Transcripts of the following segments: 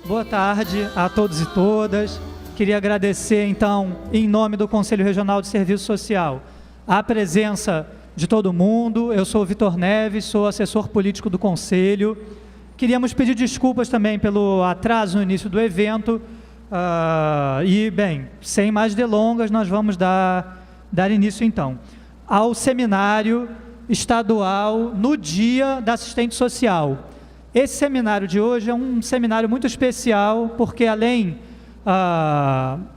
Boa tarde a todos e todas. Queria agradecer, então, em nome do Conselho Regional de Serviço Social, a presença de todo mundo. Eu sou o Vitor Neves, sou assessor político do Conselho. Queríamos pedir desculpas também pelo atraso no início do evento. E, bem, sem mais delongas, nós vamos dar início, então, ao seminário estadual no Dia da Assistente Social. Esse seminário de hoje é um seminário muito especial, porque além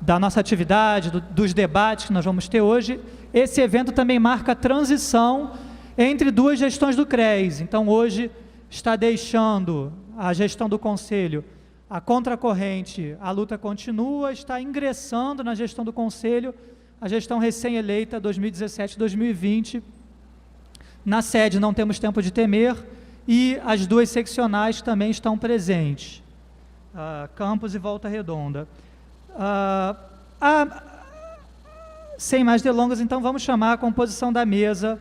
da nossa atividade, dos debates que nós vamos ter hoje, esse evento também marca a transição entre duas gestões do CRES. Então, hoje está deixando a gestão do Conselho a contracorrente, a luta continua, está ingressando na gestão do Conselho a gestão recém-eleita 2017-2020. Na sede não temos tempo de temer, e as duas seccionais também estão presentes, Campos e Volta Redonda. Sem mais delongas, então, vamos chamar a composição da mesa,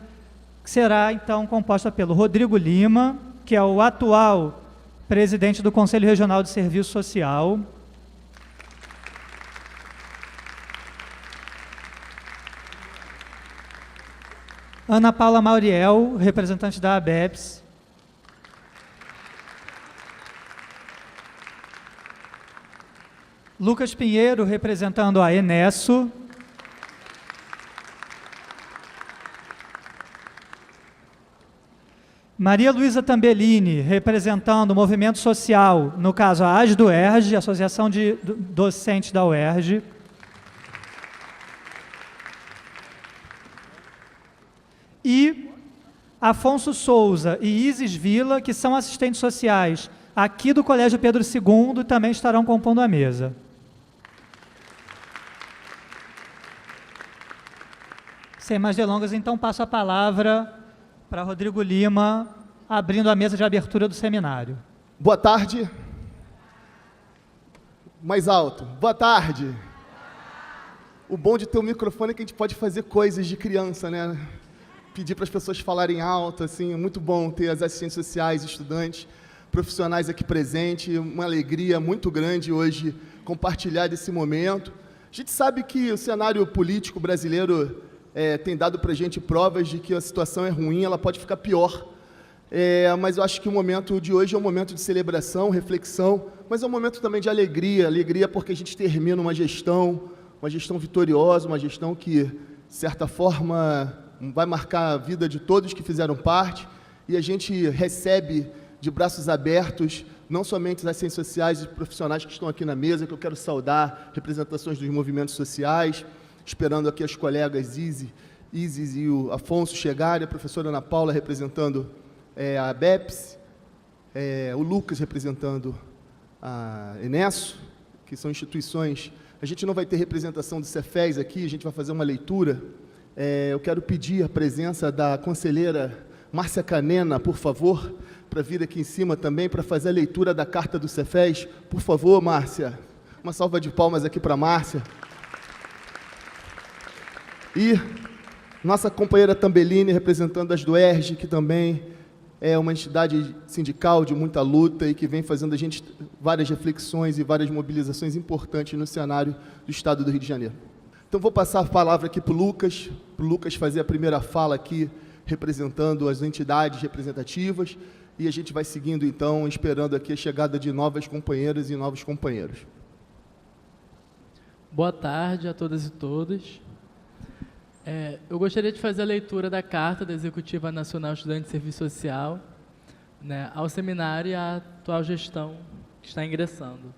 que será, então, composta pelo Rodrigo Lima, que é o atual presidente do Conselho Regional de Serviço Social. Ana Paula Mauriel, representante da ABEPS. Lucas Pinheiro, representando a Enesso. Maria Luísa Tambellini, representando o movimento social, no caso a ASDUERJ, Associação de Docentes da UERJ. E Afonso Souza e Isis Vila, que são assistentes sociais aqui do Colégio Pedro II, também estarão compondo a mesa. Sem mais delongas, então, passo a palavra para Rodrigo Lima, abrindo a mesa de abertura do seminário. Boa tarde. Mais alto. Boa tarde. O bom de ter um microfone é que a gente pode fazer coisas de criança, né? Pedir para as pessoas falarem alto, assim, é muito bom ter as assistentes sociais, estudantes, profissionais aqui presentes, uma alegria muito grande hoje compartilhar desse momento. A gente sabe que o cenário político brasileiro tem dado para a gente provas de que a situação é ruim, ela pode ficar pior. Mas eu acho que o momento de hoje é um momento de celebração, reflexão, mas é um momento também de alegria porque a gente termina uma gestão vitoriosa, uma gestão que, de certa forma, vai marcar a vida de todos que fizeram parte, e a gente recebe de braços abertos, não somente as assistentes sociais e profissionais que estão aqui na mesa, que eu quero saudar, representações dos movimentos sociais, esperando aqui as colegas Isis e o Afonso chegarem, a professora Ana Paula representando a ABEPS, o Lucas representando a Enesso, que são instituições. A gente não vai ter representação do Cefes aqui, a gente vai fazer uma leitura. Eu quero pedir a presença da conselheira Márcia Canena, por favor, para vir aqui em cima também, para fazer a leitura da carta do Cefes. Por favor, Márcia. Uma salva de palmas aqui para a Márcia. E nossa companheira Tambellini, representando as ASDUERJ, que também é uma entidade sindical de muita luta e que vem fazendo a gente várias reflexões e várias mobilizações importantes no cenário do Estado do Rio de Janeiro. Então, vou passar a palavra aqui para o Lucas fazer a primeira fala aqui, representando as entidades representativas, e a gente vai seguindo, então, esperando aqui a chegada de novas companheiras e novos companheiros. Boa tarde a todas e todos. Eu gostaria de fazer a leitura da Carta da Executiva Nacional Estudante de Serviço Social, ao seminário e à atual gestão que está ingressando.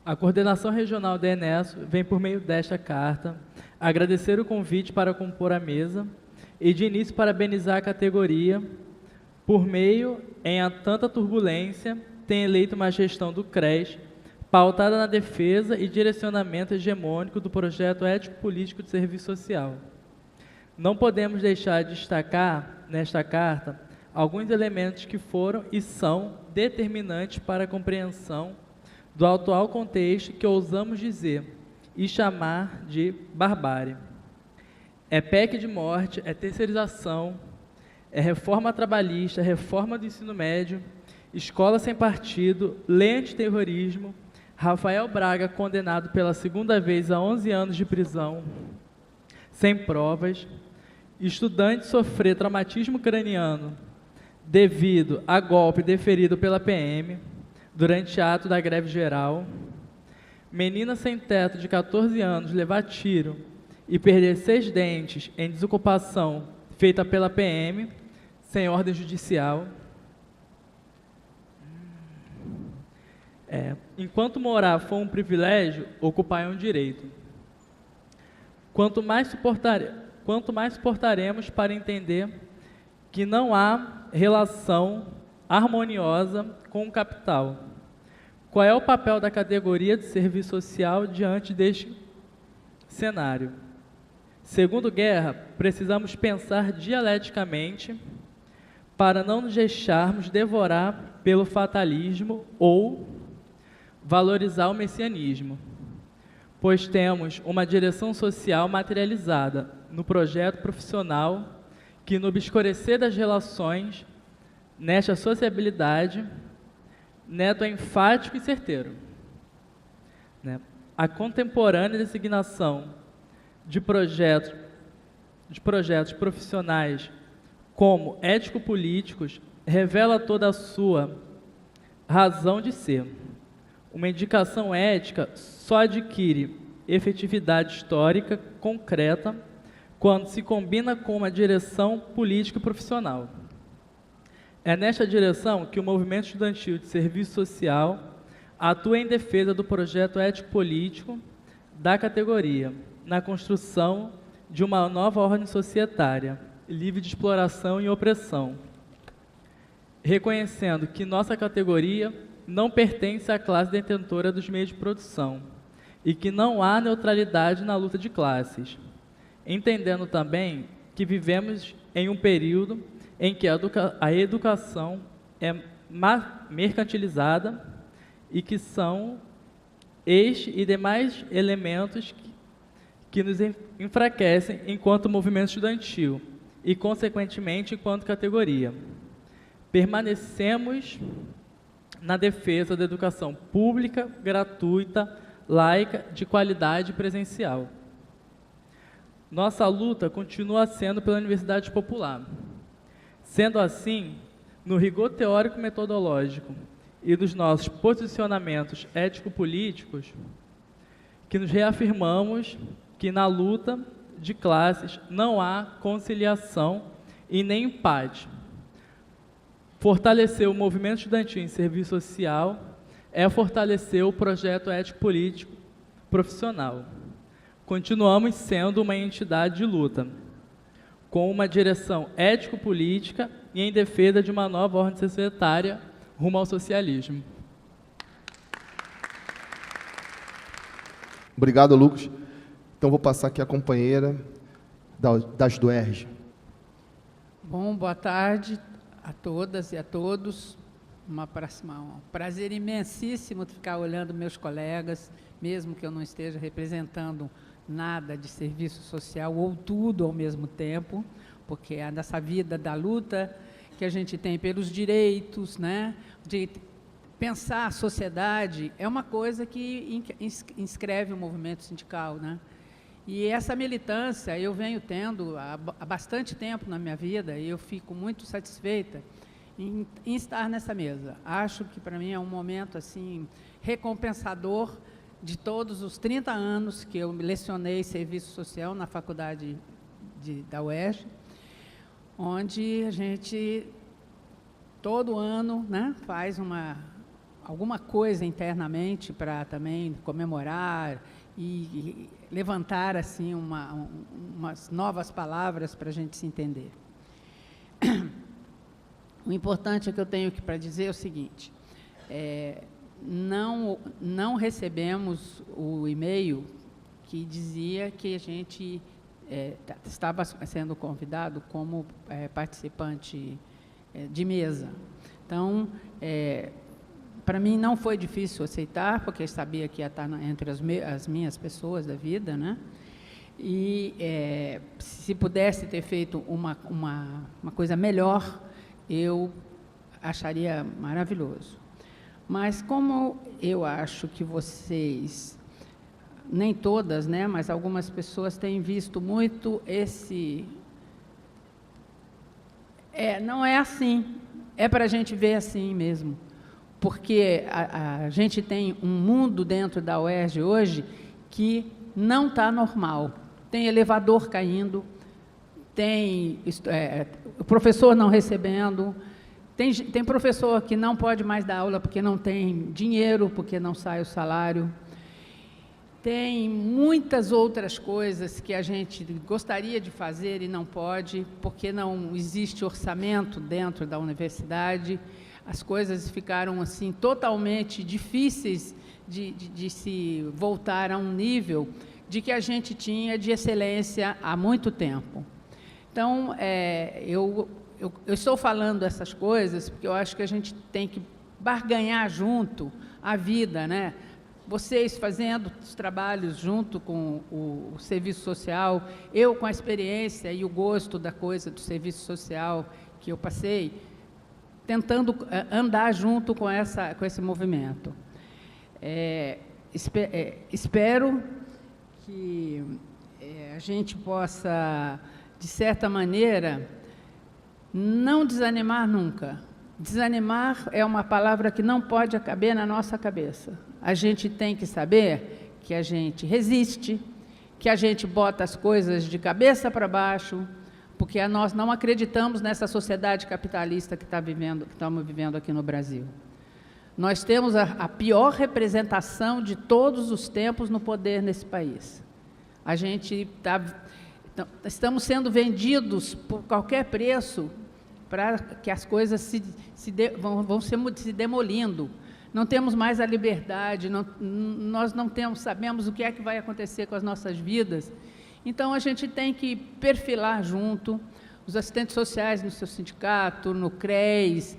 A Coordenação Regional da Enesso vem, por meio desta carta, agradecer o convite para compor a mesa e, de início, parabenizar a categoria por meio, em tanta turbulência, tem eleito uma gestão do CRES pautada na defesa e direcionamento hegemônico do projeto ético-político de serviço social. Não podemos deixar de destacar, nesta carta, alguns elementos que foram e são determinantes para a compreensão do atual contexto que ousamos dizer e chamar de barbárie. É PEC de morte, é terceirização, é reforma trabalhista, reforma do ensino médio Escola Sem Partido, Lei Antiterrorismo, Rafael Braga condenado pela segunda vez a 11 anos de prisão, sem provas, estudante sofrer traumatismo craniano devido a golpe deferido pela PM durante ato da greve geral, menina sem teto de 14 anos levar tiro e perder 6 dentes em desocupação feita pela PM, sem ordem judicial. Enquanto morar for um privilégio, ocupar é um direito. Quanto mais suportaremos para entender que não há relação harmoniosa com o capital? Qual é o papel da categoria de serviço social diante deste cenário? Segundo Guerra, precisamos pensar dialeticamente para não nos deixarmos devorar pelo fatalismo ou valorizar o messianismo, pois temos uma direção social materializada no projeto profissional que, no obscurecer das relações, nesta sociabilidade, Neto é enfático e certeiro. A contemporânea designação de projetos profissionais como ético-políticos revela toda a sua razão de ser. Uma indicação ética só adquire efetividade histórica concreta quando se combina com uma direção política profissional. É nesta direção que o movimento estudantil de serviço social atua em defesa do projeto ético-político da categoria, na construção de uma nova ordem societária, livre de exploração e opressão, reconhecendo que nossa categoria não pertence à classe detentora dos meios de produção e que não há neutralidade na luta de classes, entendendo também que vivemos em um período em que a educação é mercantilizada e que são este e demais elementos que nos enfraquecem enquanto movimento estudantil e, consequentemente, enquanto categoria. Permanecemos na defesa da educação pública, gratuita, laica, de qualidade e presencial. Nossa luta continua sendo pela Universidade Popular. Sendo assim, no rigor teórico-metodológico e dos nossos posicionamentos ético-políticos, que nos reafirmamos que na luta de classes não há conciliação e nem empate. Fortalecer o movimento estudantil em serviço social é fortalecer o projeto ético-político profissional. Continuamos sendo uma entidade de luta, com uma direção ético-política e em defesa de uma nova ordem societária rumo ao socialismo. Obrigado, Lucas. Então, vou passar aqui a companheira das Duerge. Bom, boa tarde a todas e a todos. Um prazer imensíssimo ficar olhando meus colegas, mesmo que eu não esteja representando nada de serviço social ou tudo ao mesmo tempo, porque é nessa vida da luta que a gente tem pelos direitos, né, de pensar a sociedade, é uma coisa que inscreve o movimento sindical, né? E essa militância eu venho tendo há bastante tempo na minha vida e eu fico muito satisfeita em estar nessa mesa. Acho que para mim é um momento assim recompensador de todos os 30 anos que eu lecionei serviço social na faculdade da UERJ, onde a gente todo ano, né, faz alguma coisa internamente para também comemorar e levantar assim umas novas palavras para a gente se entender. O importante que eu tenho para dizer é o seguinte: não recebemos o e-mail que dizia que a gente estava sendo convidado como participante de mesa. Então, para mim não foi difícil aceitar, porque eu sabia que ia estar entre as minhas pessoas da vida, né? E se pudesse ter feito uma coisa melhor, eu acharia maravilhoso. Mas como eu acho que vocês, nem todas, né, mas algumas pessoas têm visto muito esse... não é assim, é para a gente ver assim mesmo, porque a gente tem um mundo dentro da UERJ hoje que não está normal. Tem elevador caindo, tem o professor não recebendo, tem professor que não pode mais dar aula porque não tem dinheiro, porque não sai o salário. Tem muitas outras coisas que a gente gostaria de fazer e não pode, porque não existe orçamento dentro da universidade. As coisas ficaram assim totalmente difíceis de se voltar a um nível de que a gente tinha de excelência há muito tempo. Então, eu estou falando essas coisas porque eu acho que a gente tem que barganhar junto a vida, né? Vocês fazendo os trabalhos junto com o serviço social, eu com a experiência e o gosto da coisa do serviço social que eu passei, tentando andar junto com esse movimento. Espero que a gente possa, de certa maneira, não desanimar nunca. Desanimar é uma palavra que não pode caber na nossa cabeça. A gente tem que saber que a gente resiste, que a gente bota as coisas de cabeça para baixo, porque nós não acreditamos nessa sociedade capitalista que estamos vivendo aqui no Brasil. Nós temos a pior representação de todos os tempos no poder nesse país. A gente estamos sendo vendidos por qualquer preço para que as coisas vão se demolindo. Não temos mais a liberdade, nós não sabemos o que é que vai acontecer com as nossas vidas. Então, a gente tem que perfilar junto, os assistentes sociais no seu sindicato, no CRES,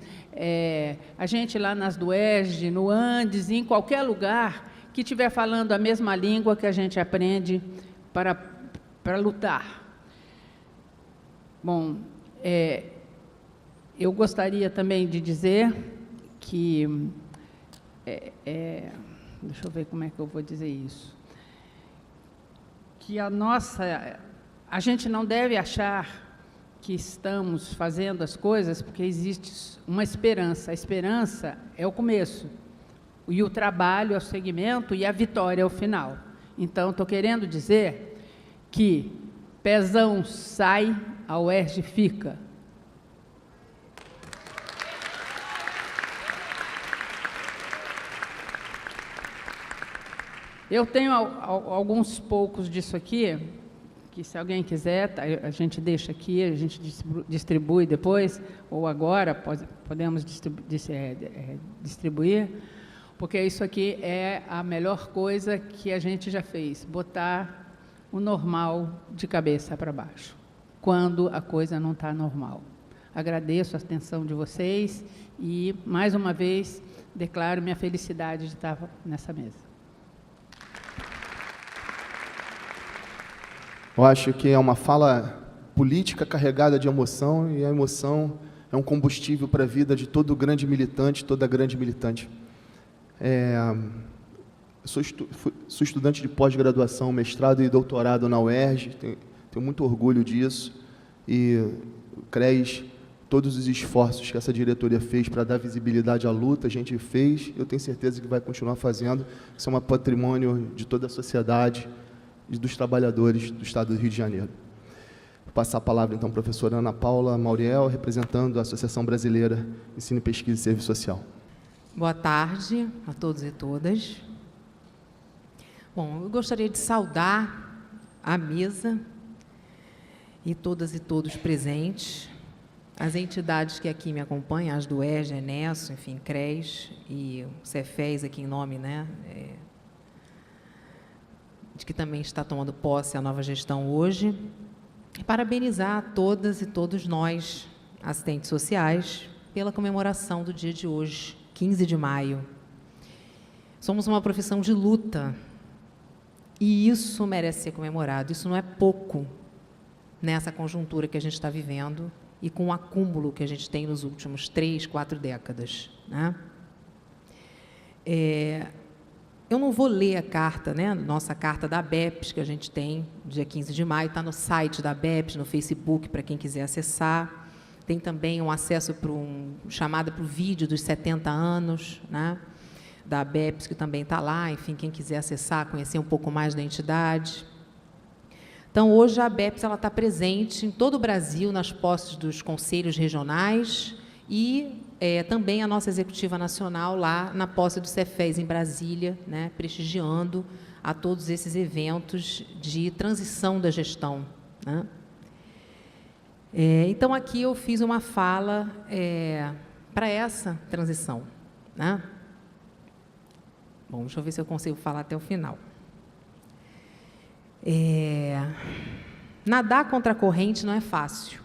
a gente lá nas DUERJ, no Andes, em qualquer lugar que estiver falando a mesma língua que a gente aprende para lutar. Bom, eu gostaria também de dizer que... deixa eu ver como é que eu vou dizer isso. Que a gente não deve achar que estamos fazendo as coisas porque existe uma esperança. A esperança é o começo, e o trabalho é o segmento, e a vitória é o final. Então, estou querendo dizer que Pezão sai, a UERJ fica. Eu tenho alguns poucos disso aqui, que se alguém quiser, a gente deixa aqui, a gente distribui depois, ou agora, podemos distribuir, porque isso aqui é a melhor coisa que a gente já fez, botar o normal de cabeça para baixo, quando a coisa não está normal. Agradeço a atenção de vocês e, mais uma vez, declaro minha felicidade de estar nessa mesa. Eu acho que é uma fala política carregada de emoção, e a emoção é um combustível para a vida de todo grande militante, toda grande militante. Sou estudante de pós-graduação, mestrado e doutorado na UERJ, tenho muito orgulho disso, e o CRES, todos os esforços que essa diretoria fez para dar visibilidade à luta, a gente fez, eu tenho certeza que vai continuar fazendo. Isso é um patrimônio de toda a sociedade e dos trabalhadores do Estado do Rio de Janeiro. Vou passar a palavra, então, à professora Ana Paula Mauriel, representando a Associação Brasileira de Ensino, Pesquisa e Serviço Social. Boa tarde a todos e todas. Bom, eu gostaria de saudar a mesa e todas e todos presentes, as entidades que aqui me acompanham, as do EJA, ENESO, enfim, CRES e o Cefes, aqui em nome, né, de que também está tomando posse a nova gestão hoje, e parabenizar todas e todos nós, assistentes sociais, pela comemoração do dia de hoje, 15 de maio. Somos uma profissão de luta, e isso merece ser comemorado. Isso não é pouco nessa conjuntura que a gente está vivendo, e com o acúmulo que a gente tem nos últimos 3, 4 décadas, né? Eu não vou ler a carta, né, nossa carta da ABEPS, que a gente tem, dia 15 de maio, está no site da ABEPS, no Facebook, para quem quiser acessar. Tem também um acesso para chamada para o vídeo dos 70 anos, né, da ABEPS, que também está lá, enfim, quem quiser acessar, conhecer um pouco mais da entidade. Então, hoje a ABEPS está presente em todo o Brasil, nas posses dos conselhos regionais e também a nossa executiva nacional lá na posse do Cefes em Brasília, né, prestigiando a todos esses eventos de transição da gestão, né. Então, aqui eu fiz uma fala para essa transição, né. Bom, deixa eu ver se eu consigo falar até o final. Nadar contra a corrente não é fácil.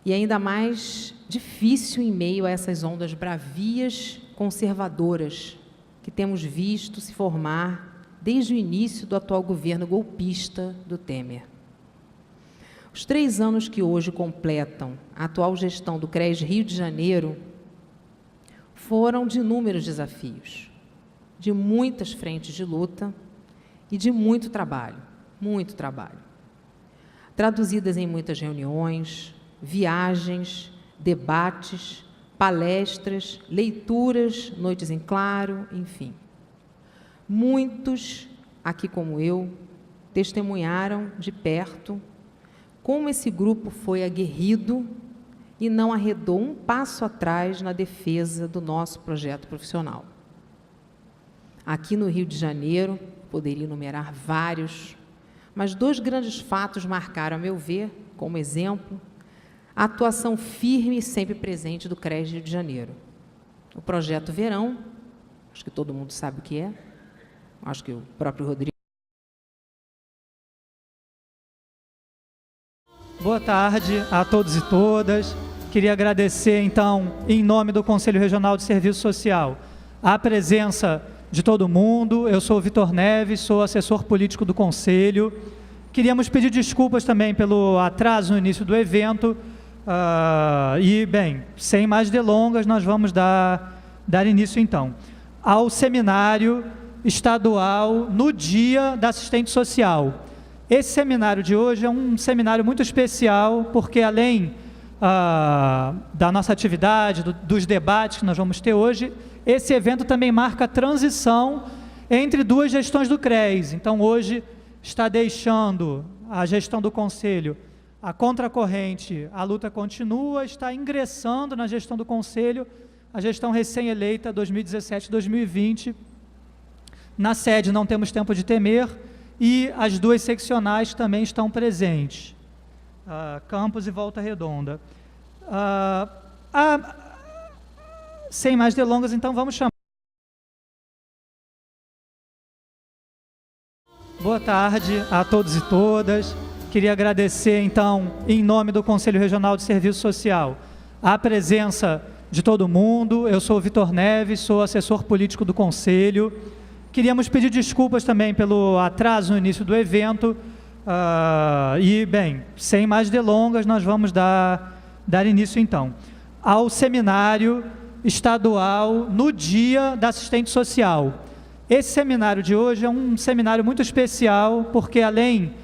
E ainda mais difícil em meio a essas ondas bravias, conservadoras, que temos visto se formar desde o início do atual governo golpista do Temer. Os 3 anos que hoje completam a atual gestão do CRES Rio de Janeiro foram de inúmeros desafios, de muitas frentes de luta e de muito trabalho, traduzidas em muitas reuniões, viagens, debates, palestras, leituras, noites em claro, enfim. Muitos, aqui como eu, testemunharam de perto como esse grupo foi aguerrido e não arredou um passo atrás na defesa do nosso projeto profissional. Aqui no Rio de Janeiro, poderia enumerar vários, mas 2 grandes fatos marcaram, a meu ver, como exemplo, a atuação firme e sempre presente do CRES Rio de Janeiro. O Projeto Verão, acho que todo mundo sabe o que é, acho que o próprio Rodrigo. Boa tarde a todos e todas. Queria agradecer, então, em nome do Conselho Regional de Serviço Social, a presença de todo mundo. Eu sou o Vitor Neves, sou assessor político do Conselho. Queríamos pedir desculpas também pelo atraso no início do evento. Bem, sem mais delongas, nós vamos dar início, então, ao seminário estadual no Dia da Assistente Social. Esse seminário de hoje é um seminário muito especial, porque além da nossa atividade, dos debates que nós vamos ter hoje, esse evento também marca a transição entre 2 gestões do CRES. Então, hoje está deixando a gestão do Conselho a contracorrente, a luta continua, está ingressando na gestão do Conselho a gestão recém-eleita 2017-2020. Na sede não temos tempo de temer e as 2 seccionais também estão presentes, Campos e Volta Redonda. Sem mais delongas, então vamos chamar. Boa tarde a todos e todas. Queria agradecer, então, em nome do Conselho Regional de Serviço Social, a presença de todo mundo. Eu sou o Vitor Neves, sou assessor político do Conselho. Queríamos pedir desculpas também pelo atraso no início do evento. Bem, sem mais delongas, nós vamos dar início, então, ao seminário estadual no Dia da Assistente Social. Esse seminário de hoje é um seminário muito especial, porque além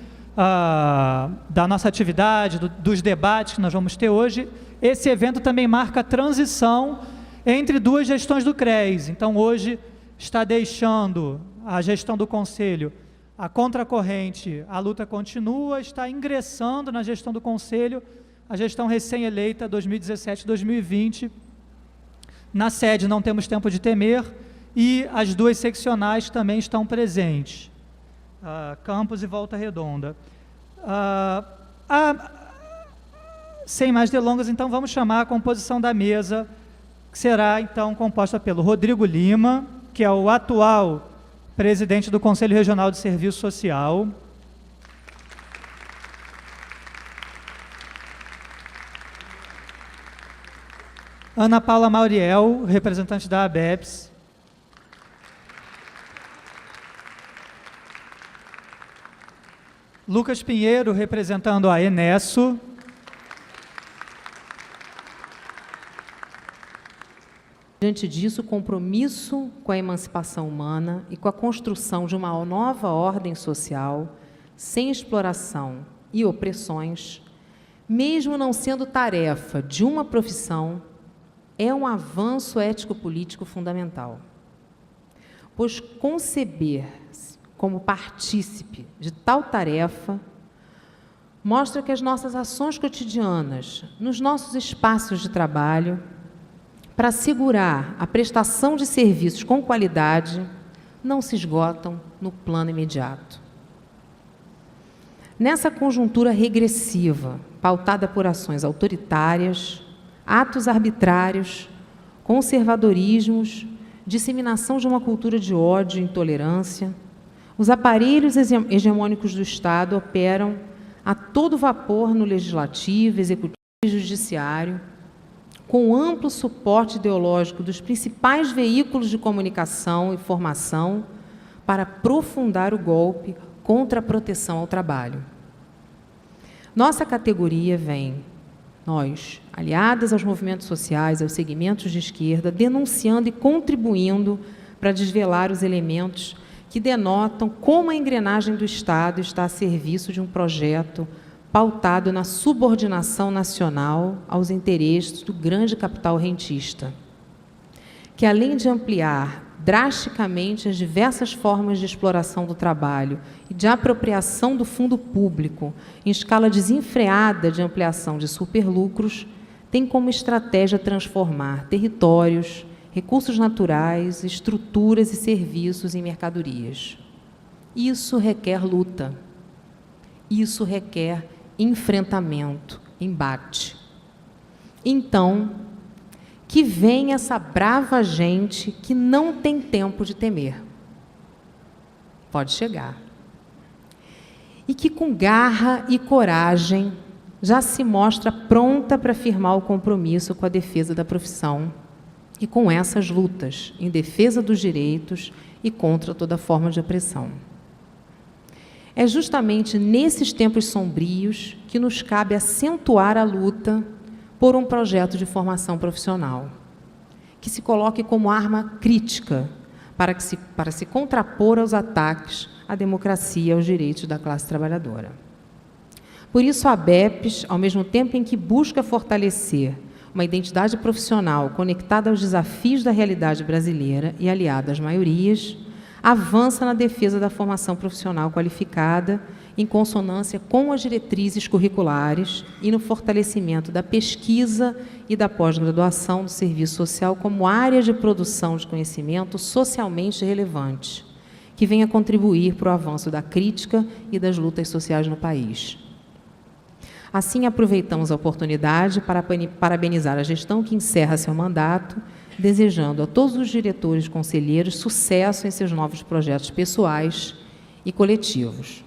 da nossa atividade, dos debates que nós vamos ter hoje, esse evento também marca a transição entre 2 gestões do CRES. Então, hoje está deixando a gestão do Conselho a contracorrente, a luta continua, está ingressando na gestão do Conselho a gestão recém-eleita 2017-2020. Na sede não temos tempo de temer e as 2 seccionais também estão presentes, Campos e Volta Redonda. Sem mais delongas, então vamos chamar a composição da mesa, que será então composta pelo Rodrigo Lima, que é o atual presidente do Conselho Regional de Serviço Social. Ana Paula Mauriel, representante da ABEPS. Lucas Pinheiro, representando a Enesso. Diante disso, o compromisso com a emancipação humana e com a construção de uma nova ordem social, sem exploração e opressões, mesmo não sendo tarefa de uma profissão, é um avanço ético-político fundamental. Pois conceber-se como partícipe de tal tarefa mostra que as nossas ações cotidianas, nos nossos espaços de trabalho, para assegurar a prestação de serviços com qualidade, não se esgotam no plano imediato. Nessa conjuntura regressiva, pautada por ações autoritárias, atos arbitrários, conservadorismos, disseminação de uma cultura de ódio e intolerância, os aparelhos hegemônicos do Estado operam a todo vapor no legislativo, executivo e judiciário, com amplo suporte ideológico dos principais veículos de comunicação e informação para aprofundar o golpe contra a proteção ao trabalho. Nossa categoria vem, nós, aliadas aos movimentos sociais, aos segmentos de esquerda, denunciando e contribuindo para desvelar os elementos que denotam como a engrenagem do Estado está a serviço de um projeto pautado na subordinação nacional aos interesses do grande capital rentista, que, além de ampliar drasticamente as diversas formas de exploração do trabalho e de apropriação do fundo público em escala desenfreada de ampliação de superlucros, tem como estratégia transformar territórios, recursos naturais, estruturas e serviços em mercadorias. Isso requer luta. Isso requer enfrentamento, embate. Então, que vem essa brava gente que não tem tempo de temer. Pode chegar. E que, com garra e coragem, já se mostra pronta para firmar o compromisso com a defesa da profissão e com essas lutas em defesa dos direitos e contra toda forma de opressão. É justamente nesses tempos sombrios que nos cabe acentuar a luta por um projeto de formação profissional, que se coloque como arma crítica para se contrapor aos ataques à democracia e aos direitos da classe trabalhadora. Por isso, a ABEPS, ao mesmo tempo em que busca fortalecer uma identidade profissional conectada aos desafios da realidade brasileira e aliada às maiorias, avança na defesa da formação profissional qualificada, em consonância com as diretrizes curriculares e no fortalecimento da pesquisa e da pós-graduação do serviço social como área de produção de conhecimento socialmente relevante, que venha contribuir para o avanço da crítica e das lutas sociais no país. Assim, aproveitamos a oportunidade para parabenizar a gestão que encerra seu mandato, desejando a todos os diretores e conselheiros sucesso em seus novos projetos pessoais e coletivos.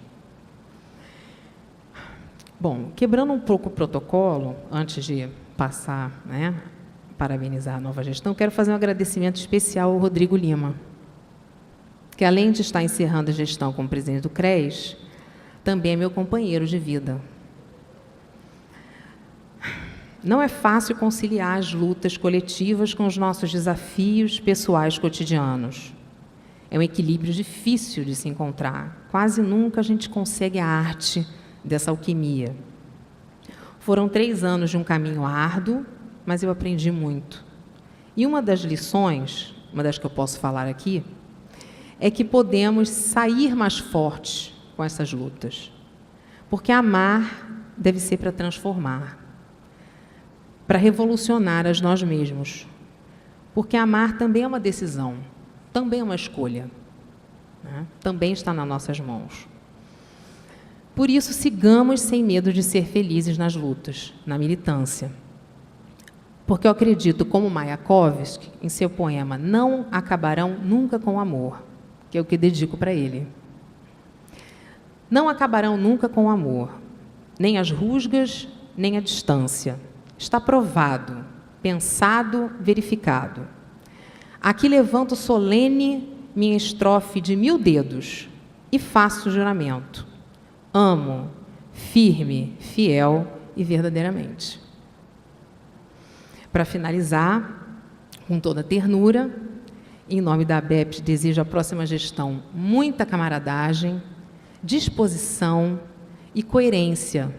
Bom, quebrando um pouco o protocolo, antes de passar, parabenizar a nova gestão, quero fazer um agradecimento especial ao Rodrigo Lima, que, além de estar encerrando a gestão como presidente do CRES, também é meu companheiro de vida. Não é fácil conciliar as lutas coletivas com os nossos desafios pessoais cotidianos. É um equilíbrio difícil de se encontrar. Quase nunca a gente consegue a arte dessa alquimia. Foram 3 anos de um caminho árduo, mas eu aprendi muito. E uma das lições, uma das que eu posso falar aqui, é que podemos sair mais fortes com essas lutas. Porque amar deve ser para transformar, para revolucionar a nós mesmos. Porque amar também é uma decisão, também é uma escolha, também está nas nossas mãos. Por isso, sigamos sem medo de ser felizes nas lutas, na militância. Porque eu acredito, como Mayakovsky, em seu poema Não Acabarão Nunca com o Amor, que é o que dedico para ele. Não acabarão nunca com o amor, nem as rusgas, nem a distância. Está provado, pensado, verificado. Aqui levanto solene minha estrofe de 1000 dedos e faço o juramento. Amo, firme, fiel e verdadeiramente. Para finalizar, com toda ternura, em nome da ABEPS, desejo à próxima gestão muita camaradagem, disposição e coerência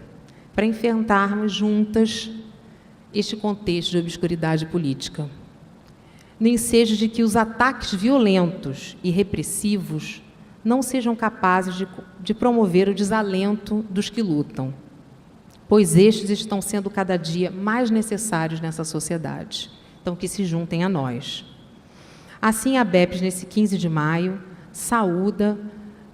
para enfrentarmos juntas este contexto de obscuridade política. No ensejo de que os ataques violentos e repressivos não sejam capazes de promover o desalento dos que lutam, pois estes estão sendo cada dia mais necessários nessa sociedade. Então, que se juntem a nós. Assim, a ABEPS, nesse 15 de maio, saúda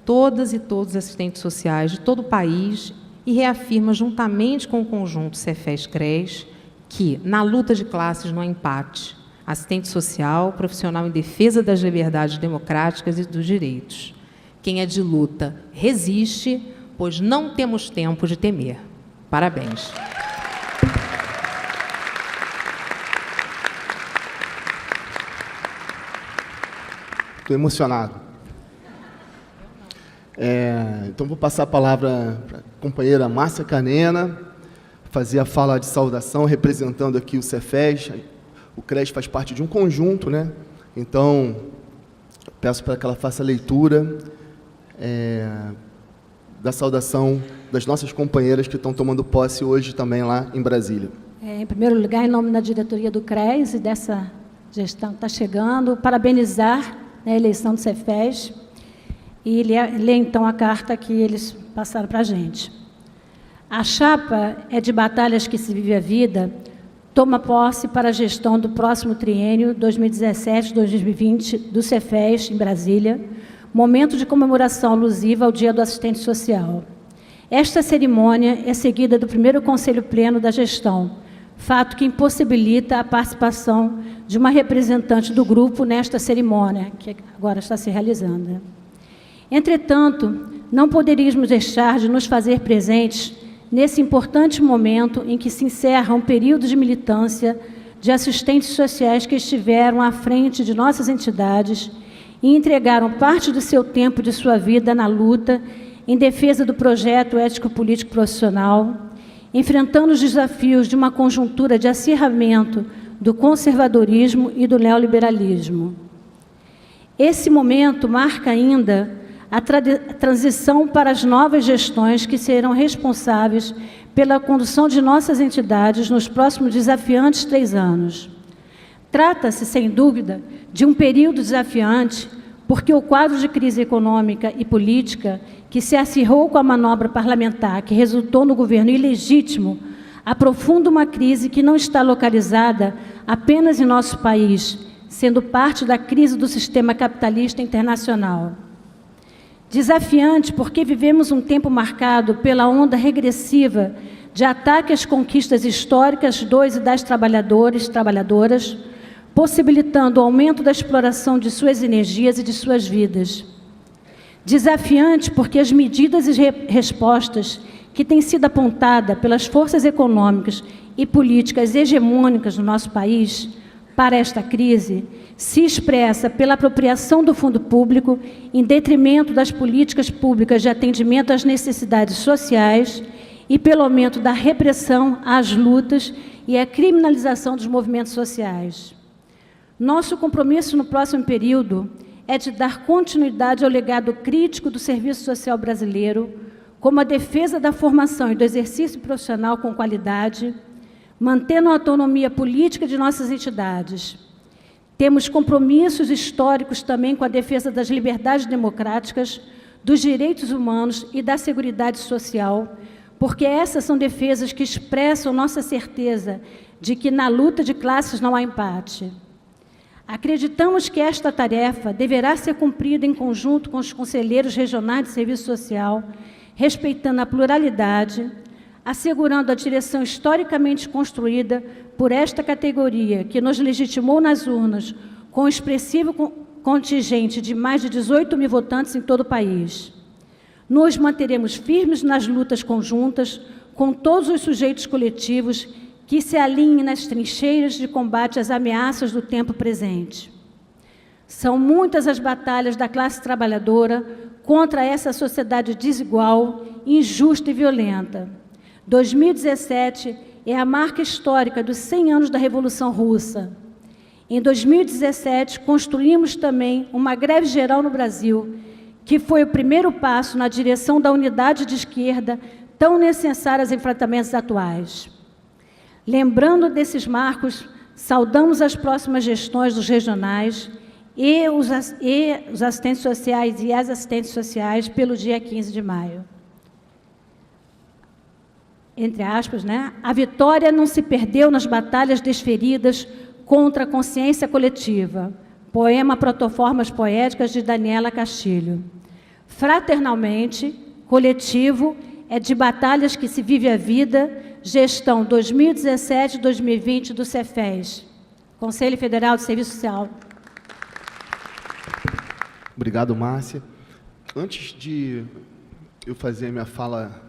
todas e todos os assistentes sociais de todo o país e reafirma, juntamente com o conjunto Cefes-CRES, que, na luta de classes, não há empate. Assistente social, profissional em defesa das liberdades democráticas e dos direitos. Quem é de luta resiste, pois não temos tempo de temer. Parabéns. Estou emocionado. Então, vou passar a palavra para a companheira Márcia Canena, fazer a fala de saudação, representando aqui o Cefes. O CRES faz parte de um conjunto, né? Então, peço para que ela faça a leitura da saudação das nossas companheiras que estão tomando posse hoje também lá em Brasília. Em primeiro lugar, em nome da diretoria do CRES e dessa gestão que está chegando, parabenizar a eleição do Cefes e ler então a carta que eles passaram para a gente. A chapa é de batalhas que se vive a vida, toma posse para a gestão do próximo triênio 2017-2020 do Cefes em Brasília, momento de comemoração alusiva ao Dia do Assistente Social. Esta cerimônia é seguida do primeiro Conselho Pleno da gestão, fato que impossibilita a participação de uma representante do grupo nesta cerimônia, que agora está se realizando. Entretanto, não poderíamos deixar de nos fazer presentes nesse importante momento em que se encerra um período de militância de assistentes sociais que estiveram à frente de nossas entidades e entregaram parte do seu tempo e de sua vida na luta em defesa do projeto ético-político profissional, enfrentando os desafios de uma conjuntura de acirramento do conservadorismo e do neoliberalismo. Esse momento marca ainda a transição para as novas gestões que serão responsáveis pela condução de nossas entidades nos próximos desafiantes 3 anos. Trata-se, sem dúvida, de um período desafiante, porque o quadro de crise econômica e política que se acirrou com a manobra parlamentar, que resultou no governo ilegítimo, aprofunda uma crise que não está localizada apenas em nosso país, sendo parte da crise do sistema capitalista internacional. Desafiante porque vivemos um tempo marcado pela onda regressiva de ataque às conquistas históricas dos e das trabalhadores e trabalhadoras, possibilitando o aumento da exploração de suas energias e de suas vidas. Desafiante porque as medidas e respostas que têm sido apontadas pelas forças econômicas e políticas hegemônicas no nosso país para esta crise se expressa pela apropriação do fundo público em detrimento das políticas públicas de atendimento às necessidades sociais e pelo aumento da repressão às lutas e à criminalização dos movimentos sociais. Nosso compromisso no próximo período é de dar continuidade ao legado crítico do serviço social brasileiro, como a defesa da formação e do exercício profissional com qualidade, mantendo a autonomia política de nossas entidades. Temos compromissos históricos também com a defesa das liberdades democráticas, dos direitos humanos e da seguridade social, porque essas são defesas que expressam nossa certeza de que na luta de classes não há empate. Acreditamos que esta tarefa deverá ser cumprida em conjunto com os conselheiros regionais de serviço social, respeitando a pluralidade, assegurando a direção historicamente construída por esta categoria, que nos legitimou nas urnas com um expressivo contingente de mais de 18 mil votantes em todo o país. Nos manteremos firmes nas lutas conjuntas com todos os sujeitos coletivos que se alinhem nas trincheiras de combate às ameaças do tempo presente. São muitas as batalhas da classe trabalhadora contra essa sociedade desigual injusta e violenta. 2017 é a marca histórica dos 100 anos da Revolução Russa. Em 2017, construímos também uma greve geral no Brasil, que foi o primeiro passo na direção da unidade de esquerda tão necessária aos enfrentamentos atuais. Lembrando desses marcos, saudamos as próximas gestões dos regionais e os assistentes sociais e as assistentes sociais pelo dia 15 de maio. Entre aspas, né? A vitória não se perdeu nas batalhas desferidas contra a consciência coletiva. Poema Protoformas Poéticas, de Daniela Castilho. Fraternalmente, coletivo, é de batalhas que se vive a vida, gestão 2017-2020 do Cefes, Conselho Federal de Serviço Social. Obrigado, Márcia. Antes de eu fazer a minha fala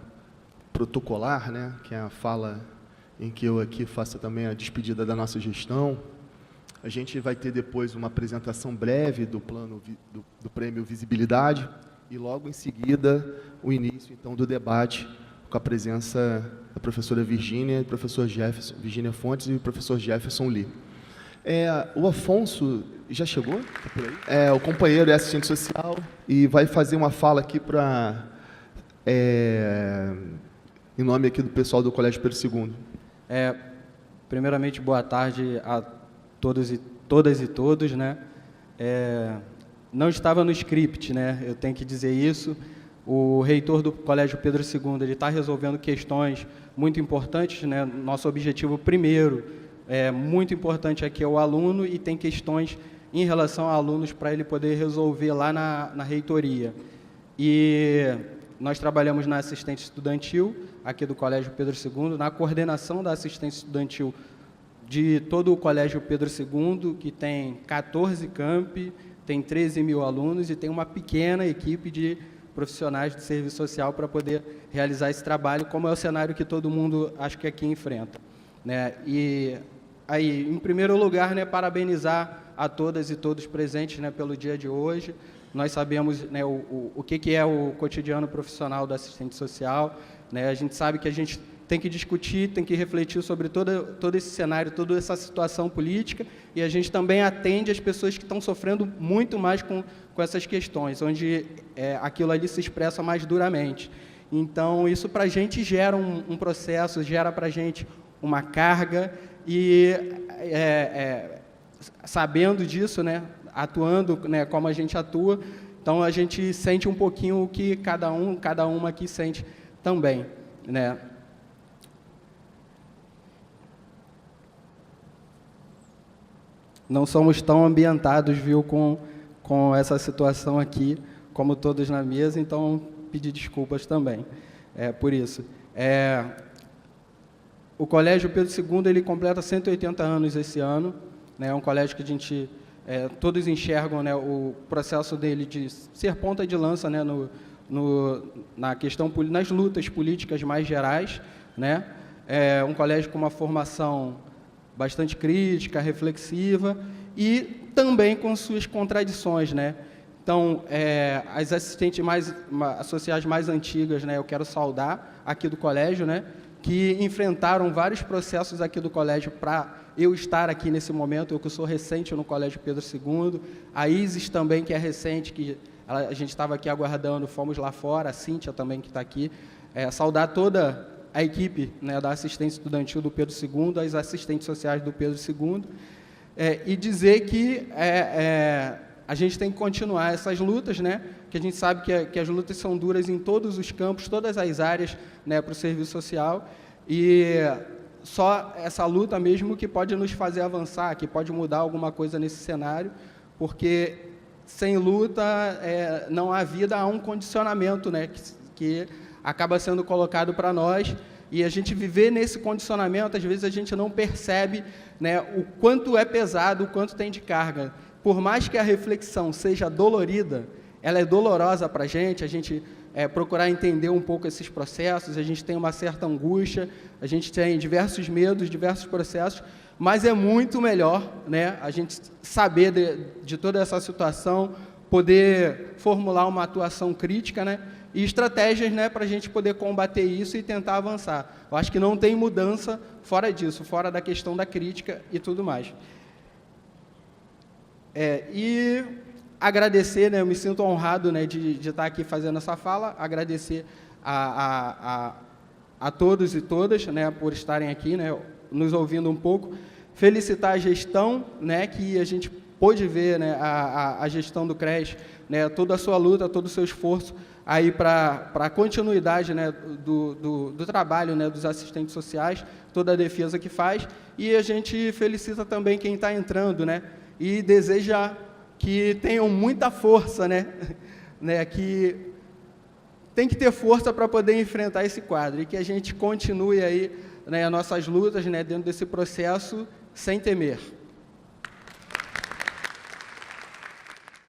protocolar, né, que é a fala em que eu aqui faço também a despedida da nossa gestão, a gente vai ter depois uma apresentação breve do plano do Prêmio Visibilidade e logo em seguida o início então do debate com a presença da professora Virgínia, professor Jefferson, Virgínia Fontes e o professor Jefferson Lee. O Afonso já chegou? Tá por aí? O companheiro é assistente social e vai fazer uma fala aqui para em nome aqui do pessoal do Colégio Pedro II. Primeiramente, boa tarde a todas e todos, né? Não estava no script, né? Eu tenho que dizer isso. O reitor do Colégio Pedro II, ele está resolvendo questões muito importantes, né? Nosso objetivo primeiro muito importante aqui é o aluno e tem questões em relação a alunos para ele poder resolver lá na reitoria. E nós trabalhamos na assistência estudantil aqui do Colégio Pedro II, na coordenação da assistência estudantil de todo o Colégio Pedro II, que tem 14 campi, tem 13 mil alunos e tem uma pequena equipe de profissionais de serviço social para poder realizar esse trabalho, como é o cenário que todo mundo, acho que aqui enfrenta, né? E aí, em primeiro lugar, né, parabenizar a todas e todos presentes, né, pelo dia de hoje. Nós sabemos, né, o que é o cotidiano profissional do assistente social, né? A gente sabe que a gente tem que discutir, tem que refletir sobre todo esse cenário, toda essa situação política, e a gente também atende as pessoas que estão sofrendo muito mais com essas questões, onde aquilo ali se expressa mais duramente. Então, isso para a gente gera um processo, gera para a gente uma carga, e sabendo disso, né, atuando, né, como a gente atua, então a gente sente um pouquinho o que cada uma aqui sente também, né? Não somos tão ambientados, viu, com essa situação aqui, como todos na mesa, então pedir desculpas também por isso. O Colégio Pedro II, ele completa 180 anos esse ano, né? É um colégio que a gente, todos enxergam, né, o processo dele de ser ponta de lança, né, na questão, nas lutas políticas mais gerais, né? É um colégio com uma formação bastante crítica, reflexiva e também com suas contradições, né? Então, as assistentes sociais mais antigas, né, eu quero saudar aqui do colégio, né, que enfrentaram vários processos aqui do colégio para eu estar aqui nesse momento, eu que sou recente no Colégio Pedro II, a Isis também, que é recente, que a gente estava aqui aguardando, fomos lá fora, a Cíntia também, que está aqui, saudar toda a equipe, né, da assistência estudantil do Pedro II, as assistentes sociais do Pedro II, e dizer que a gente tem que continuar essas lutas, né, que a gente sabe que as lutas são duras em todos os campos, todas as áreas, né, para o serviço social, e só essa luta mesmo que pode nos fazer avançar, que pode mudar alguma coisa nesse cenário, porque sem luta não há vida, há um condicionamento, né, que acaba sendo colocado para nós, e a gente viver nesse condicionamento, às vezes a gente não percebe, né, o quanto é pesado, o quanto tem de carga. Por mais que a reflexão seja dolorida, ela é dolorosa para a gente procurar entender um pouco esses processos, a gente tem uma certa angústia, a gente tem diversos medos, diversos processos, mas é muito melhor, né, a gente saber de toda essa situação, poder formular uma atuação crítica, né, e estratégias, né, para a gente poder combater isso e tentar avançar. Eu acho que não tem mudança fora disso, fora da questão da crítica e tudo mais. E agradecer, né, eu me sinto honrado, né, de estar aqui fazendo essa fala, agradecer a todos e todas, né, por estarem aqui, né, nos ouvindo um pouco, felicitar a gestão, né, que a gente pôde ver, né, a gestão do CRES, né, toda a sua luta, todo o seu esforço aí para a continuidade, né, do trabalho, né, dos assistentes sociais, toda a defesa que faz, e a gente felicita também quem está entrando, né, e deseja que tenham muita força, né, que tem que ter força para poder enfrentar esse quadro, e que a gente continue aí, né, as nossas lutas, né, dentro desse processo, sem temer.